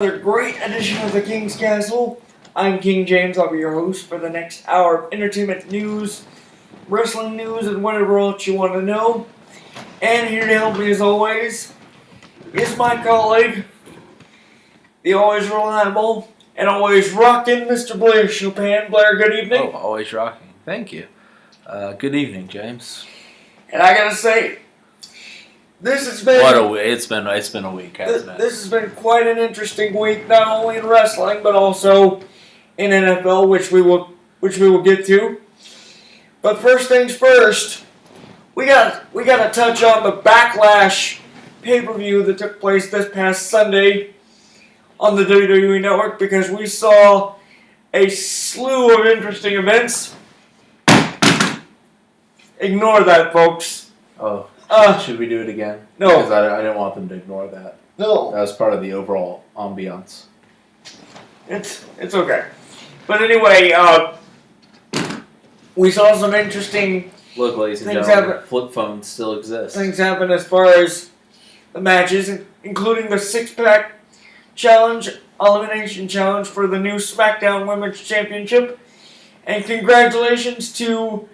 Another great edition of the King's Castle. I'm King James. I'll be your host for the next hour of entertainment news, wrestling news, and whatever else you want to know. And here to help me as always is my colleague, the always reliable and always rocking Mr. Blair Chopin. Blair, good evening. Oh, always rocking. Thank you. Good evening, James. And I gotta say, this has been It's been a week, hasn't it? This has been quite an interesting week, not only in wrestling but also in NFL, which we will get to. But first things first, we got to touch on the Backlash pay-per-view that took place this past Sunday on the WWE Network, because we saw a slew of interesting events. Ignore that, folks. Oh. Should we do it again? No. Because I didn't want them to ignore that. No. That was part of the overall ambiance. It's okay. But anyway, we saw some interesting Look, ladies and things gentlemen, happen. flip phones still exist. Things happen as far as the matches, including the six-pack challenge, elimination challenge for the new SmackDown Women's Championship. And congratulations to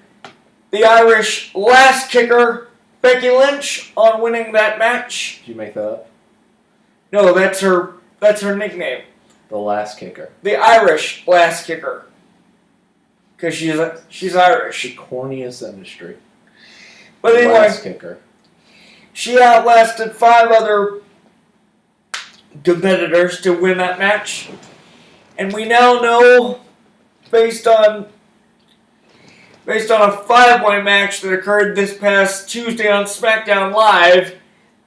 the Irish Lass Kicker, Becky Lynch, on winning that match. Did you make that up? No, that's her nickname. The Lass Kicker. The Irish Lass Kicker. Because she's Irish. The corniest industry. But anyway, Lass Kicker. She outlasted 5 other competitors to win that match. And we now know, based on a 5-way match that occurred this past Tuesday on SmackDown Live,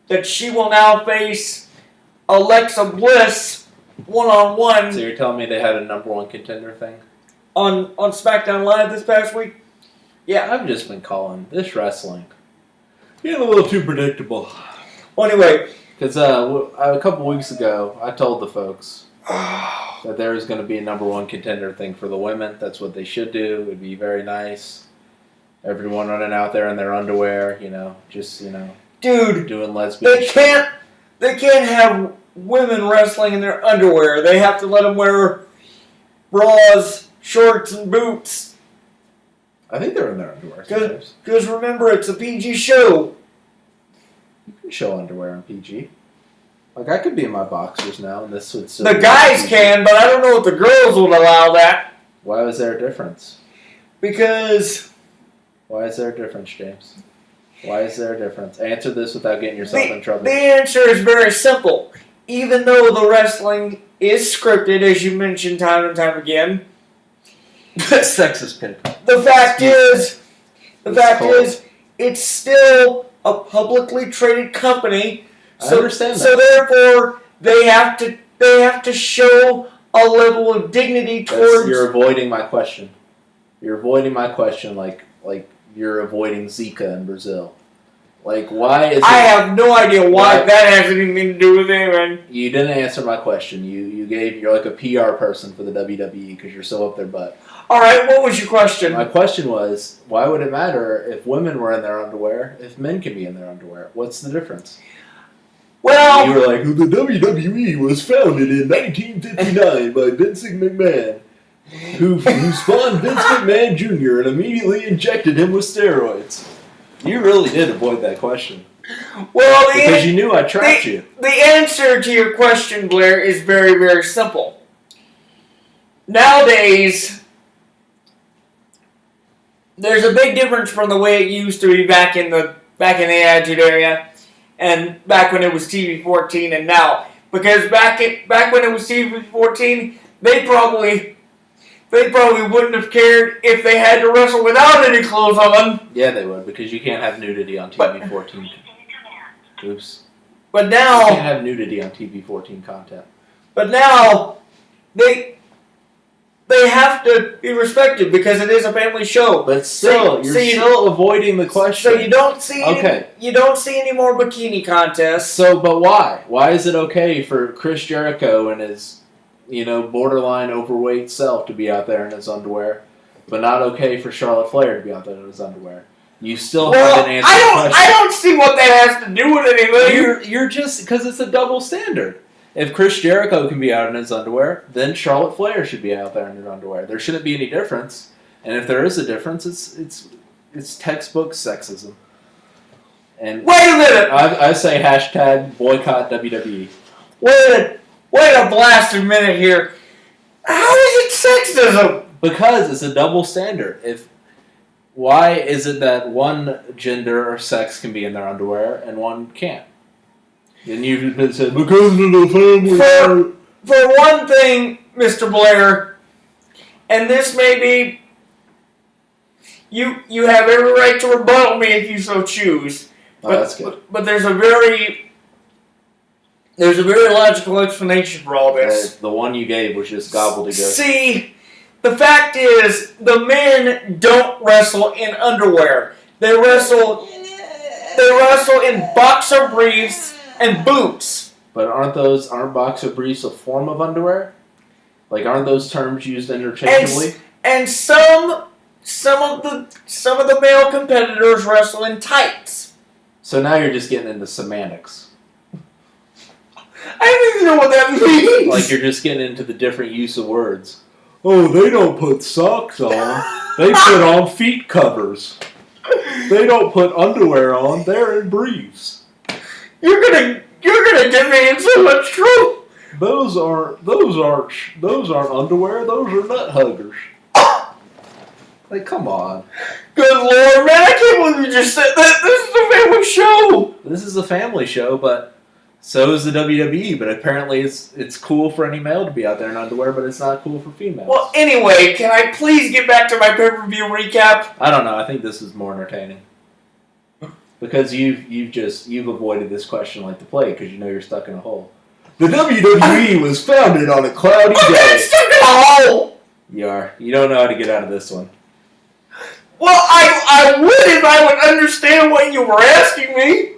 that she will now face Alexa Bliss one-on-one. So you're telling me they had a number one contender thing? On SmackDown Live this past week? Yeah. I've just been calling this wrestling getting a little too predictable. Well, anyway. Because a couple weeks ago, I told the folks that there was going to be a number one contender thing for the women. That's what they should do. It would be very nice. Everyone running out there in their underwear, Dude, doing lesbian shit. They can't have women wrestling in their underwear. They have to let them wear bras, shorts, and boots. I think they're in their underwear sometimes. Because remember, it's a PG show. You can show underwear on PG. Like, I could be in my boxers now, and this would still The guys can, but I don't know if the girls would allow that. Why was there a difference? Because... Why is there a difference, James? Why is there a difference? Answer this without getting yourself in trouble. The answer is very simple. Even though the wrestling is scripted, as you mentioned time and time again... Sexist pick. The fact is, it's still a publicly traded company. I understand that. So therefore, they have to show a level of dignity towards. You're avoiding my question. You're avoiding my question, like you're avoiding Zika in Brazil. Like, why is? I have no idea why that has anything to do with anything. You didn't answer my question. You're like a PR person for the WWE because you're so up their butt. All right, what was your question? My question was, why would it matter if women were in their underwear if men can be in their underwear? What's the difference? Well, you were like, the WWE was founded in 1959 by Vincent McMahon, who spawned Vince McMahon Jr. and immediately injected him with steroids. You really did avoid that question. Well, because you knew I trapped you. The answer to your question, Blair, is very, very simple. Nowadays, there's a big difference from the way it used to be back in the Attitude Era, and back when it was TV-14 and now. Because back when it was TV-14, they probably wouldn't have cared if they had to wrestle without any clothes on. Yeah, they would, because you can't have nudity on TV-14. Oops. But now... You can't have nudity on TV-14 content. But now, they have to be respected because it is a family show. But still, you're still avoiding the question. So you don't see any more bikini contests. So, but why? Why is it okay for Chris Jericho and his, borderline overweight self to be out there in his underwear, but not okay for Charlotte Flair to be out there in his underwear? You still haven't answered the question. I don't see what that has to do with anything. You're just because it's a double standard. If Chris Jericho can be out in his underwear, then Charlotte Flair should be out there in her underwear. There shouldn't be any difference. And if there is a difference, it's textbook sexism. And Wait a minute! I say hashtag boycott WWE. Wait a blasted minute here. How is it sexism? Because it's a double standard. Why is it that one gender or sex can be in their underwear and one can't? And you've been said, because of the family. For one thing, Mr. Blair, and this may be, you have every right to rebuttal me if you so choose. Oh, that's good. But there's a very logical explanation for all this. The one you gave was just gobbledygook. See, the fact is, the men don't wrestle in underwear. They wrestle in boxer briefs and boots. But aren't boxer briefs a form of underwear? Like, aren't those terms used interchangeably? And some of the male competitors wrestle in tights. So now you're just getting into semantics. I don't even know what that means. Like, you're just getting into the different use of words. Oh, they don't put socks on. They put on feet covers. They don't put underwear on. They're in briefs. You're gonna get me in so much trouble. Those aren't underwear. Those are nut huggers. Like, come on. Good Lord, man! I can't believe you just said that. This is a family show. This is a family show, but so is the WWE. But apparently, it's cool for any male to be out there in underwear, but it's not cool for females. Well, anyway, can I please get back to my pay-per-view recap? I don't know. I think this is more entertaining because you've avoided this question like the plague because you know you're stuck in a hole. The WWE was founded on a cloudy I'm day. not stuck in a hole. You are. You don't know how to get out of this one. Well, I would if I would understand what you were asking me.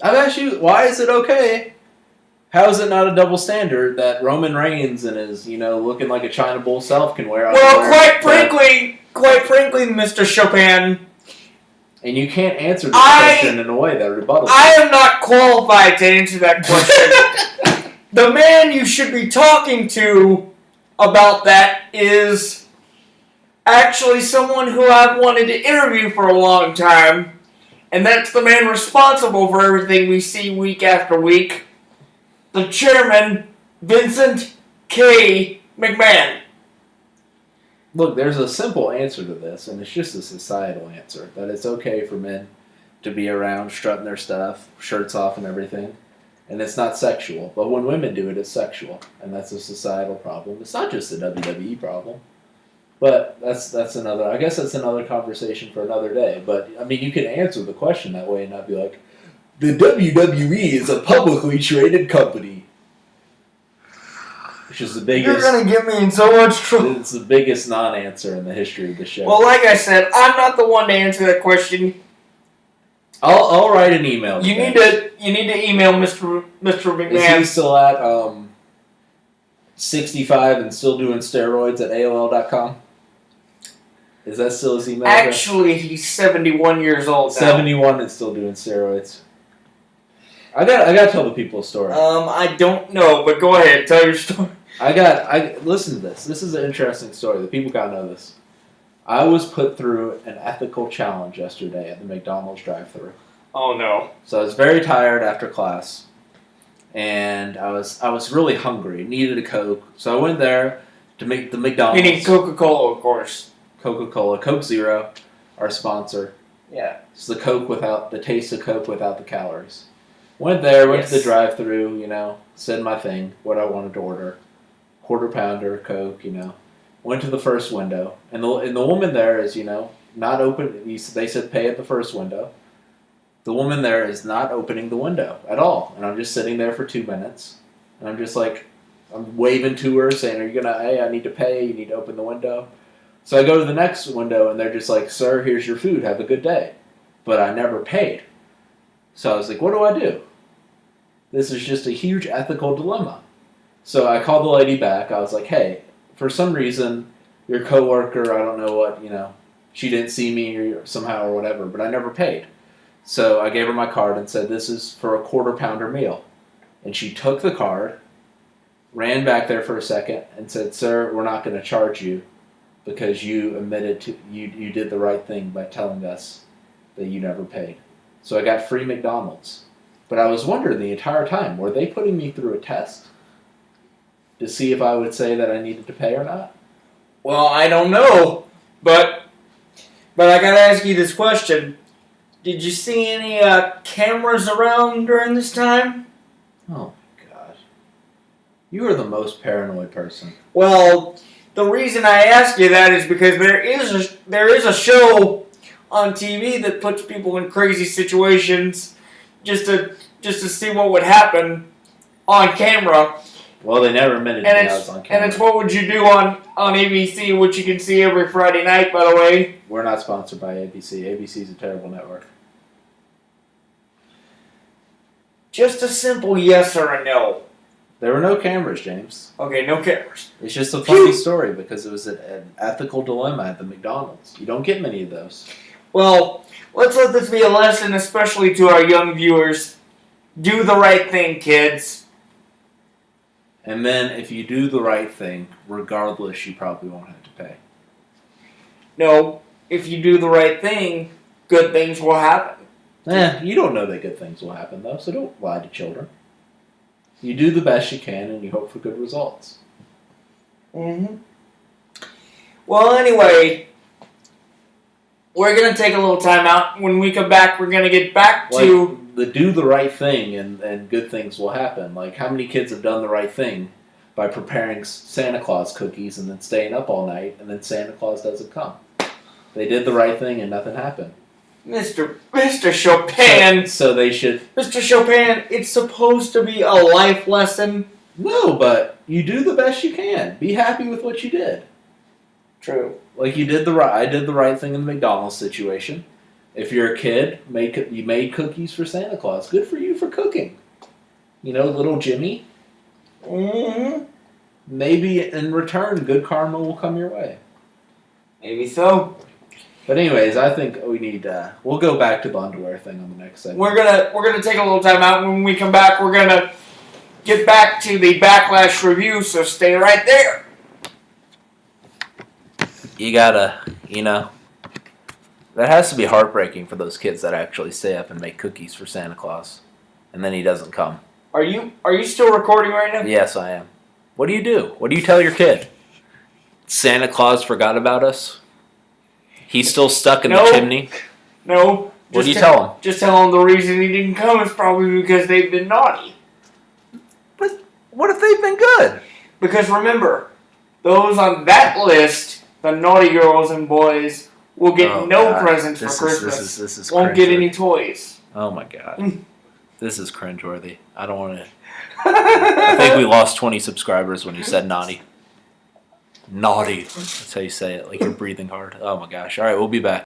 I've asked you, why is it okay? How is it not a double standard that Roman Reigns and his, looking like a China bull self can wear? Well, quite frankly, Mr. Chopin, and you can't answer this question in a way that rebuttals. I am not qualified to answer that question. The man you should be talking to about that is actually someone who I've wanted to interview for a long time, and that's the man responsible for everything we see week after week, the chairman, Vincent K. McMahon. Look, there's a simple answer to this, and it's just a societal answer, that it's okay for men to be around strutting their stuff, shirts off and everything, and it's not sexual. But when women do it, it's sexual, and that's a societal problem. It's not just a WWE problem. But that's another. I guess that's another conversation for another day. But I mean, you can answer the question that way and not be like, the WWE is a publicly traded company. which is the biggest. You're gonna get me in so much trouble. It's the biggest non-answer in the history of the show. Well, like I said, I'm not the one to answer that question. I'll write an email. You need to email Mr. McMahon. Is he still at 65 and still doing steroids at AOL.com? Is that still his email address? Actually, he's 71 years old now. 71 and still doing steroids. I gotta tell the people a story. I don't know, but go ahead, tell your story. Listen to this. This is an interesting story. The people gotta know this. I was put through an ethical challenge yesterday at the McDonald's drive-thru. Oh no. So I was very tired after class, and I was really hungry. Needed a Coke, so I went there to make the McDonald's. Meaning Coca-Cola, of course. Coca-Cola, Coke Zero, our sponsor. Yeah. It's the Coke without the taste of Coke without the calories. Went there, went to the drive-thru, said my thing, what I wanted to order, quarter pounder, Coke, Went to the first window, and the woman there is, not open. They said pay at the first window. The woman there is not opening the window at all, and I'm just sitting there for 2 minutes, and I'm just like, I'm waving to her, saying, hey, I need to pay, you need to open the window. So I go to the next window, and they're just like, sir, here's your food, have a good day. But I never paid. So I was like, what do I do? This is just a huge ethical dilemma. So I called the lady back. I was like, hey, for some reason, your coworker, I don't know what, she didn't see me or somehow or whatever, but I never paid. So I gave her my card and said, this is for a quarter pounder meal. And she took the card, ran back there for a second and said, "Sir, we're not going to charge you because you admitted to you did the right thing by telling us that you never paid." So I got free McDonald's. But I was wondering the entire time, were they putting me through a test to see if I would say that I needed to pay or not? Well, I don't know, but I gotta ask you this question: did you see any cameras around during this time? Oh my God, you are the most paranoid person. Well, the reason I ask you that is because there is a show on TV that puts people in crazy situations just to see what would happen on camera. Well, they never admitted to me I was on camera. And it's What Would You Do on ABC, which you can see every Friday night, by the way. We're not sponsored by ABC. ABC's a terrible network. Just a simple yes or a no. There were no cameras, James. Okay, no cameras. It's just a funny story because it was an ethical dilemma at the McDonald's. You don't get many of those. Well, let's let this be a lesson, especially to our young viewers. Do the right thing, kids. And then if you do the right thing, regardless, you probably won't have to pay. No, if you do the right thing, good things will happen. You don't know that good things will happen, though, so don't lie to children. You do the best you can, and you hope for good results. Mm-hmm. Well, anyway, we're going to take a little time out. When we come back, we're going to get back to... the do the right thing and good things will happen. Like, how many kids have done the right thing by preparing Santa Claus cookies and then staying up all night, and then Santa Claus doesn't come? They did the right thing and nothing happened. Mr. Chopin. So they should... Mr. Chopin, it's supposed to be a life lesson. No, but you do the best you can. Be happy with what you did. True. Like I did the right thing in the McDonald's situation. If you're a kid, you made cookies for Santa Claus. Good for you for cooking. You know, little Jimmy. Mm-hmm. Maybe in return, good karma will come your way. Maybe so. But anyways, I think we need. We'll go back to the underwear thing on the next segment. We're gonna take a little time out, and when we come back, we're gonna get back to the Backlash review. So stay right there. You gotta, that has to be heartbreaking for those kids that actually stay up and make cookies for Santa Claus, and then he doesn't come. Are you still recording right now? Yes, I am. What do you do? What do you tell your kid? Santa Claus forgot about us? He's still stuck in the chimney? No. What do you tell him? Just tell him the reason he didn't come is probably because they've been naughty. But what if they've been good? Because remember, those on that list, the naughty girls and boys, will get presents for Christmas. This is won't get any toys. Oh my God. This is cringeworthy. I don't want to... I think we lost 20 subscribers when you said naughty. Naughty. That's how you say it, like you're breathing hard. Oh my gosh. All right, we'll be back.